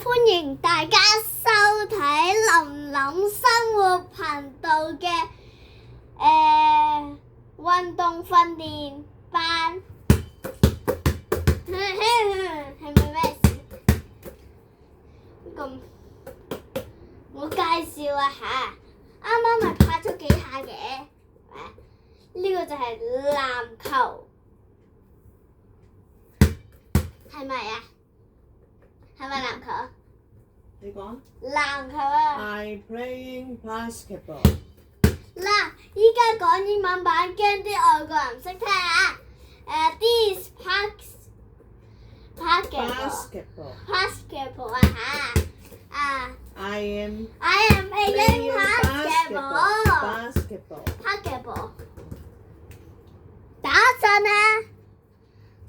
歡迎大家收睇琳琳生活頻道嘅運動訓練班。係咪咩事？咁我介紹一下，啱啱咪拍咗幾下嘅。呢個就係籃球，係咪啊？係咪籃球？你講。籃球啊！ I playing basketball。嗱，依家講英文版，驚啲外國人唔識聽啊！This basketball 啊嚇I am playing basketball。打陣啊！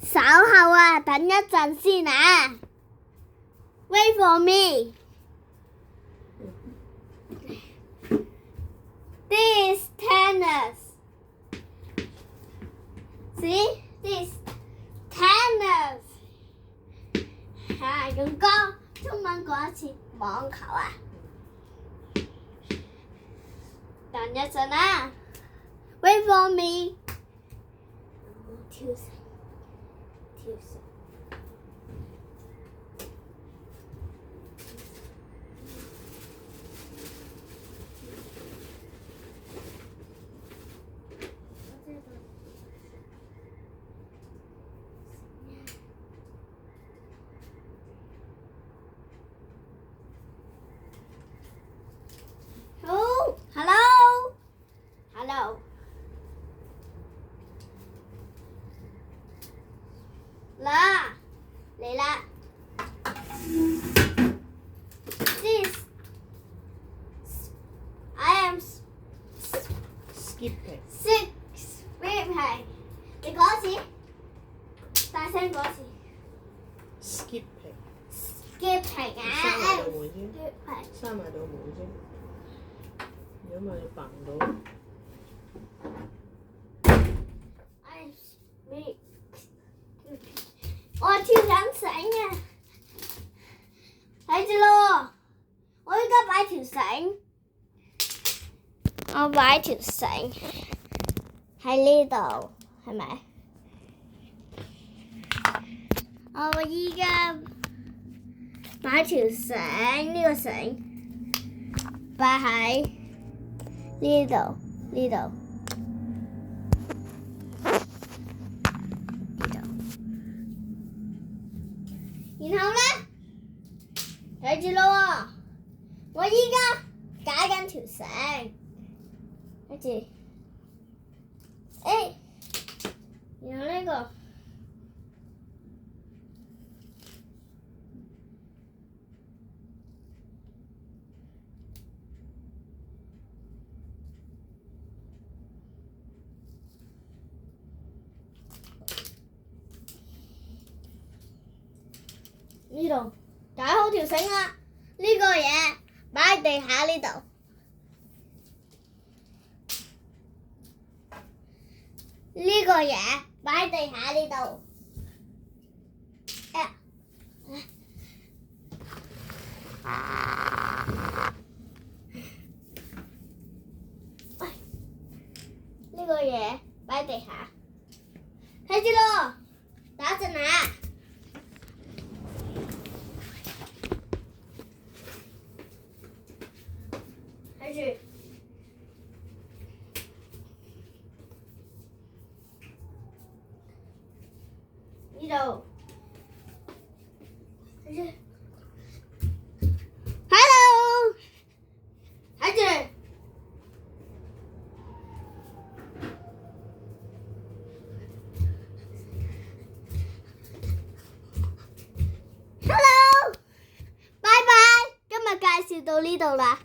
稍後啊，等一陣先啊。Wait for me. This tennis. See this tennis. 用中文講一次網球啊！等一陣啊 ，Wait for me。跳繩。Hello。嚟啦 ！This I am skipping。你講一次，大聲講一次。skipping 啊！閂埋道門先。如果唔係你笨到。我跳緊繩啊！睇住咯，我依家擺條繩，我擺條繩喺呢度，係咪？我依家擺條繩，呢個繩擺喺呢度。然後呢，睇住咯，我依家解緊條繩，睇住，然後呢個呢度解好條繩啦，呢個嘢擺喺地下呢度，呢個嘢擺喺地下呢度，呢個嘢擺喺地下，睇住咯，打陣啊！睇住，呢度，睇住 ，Hello， 睇住 ，Hello，拜拜，今日介紹到呢度啦。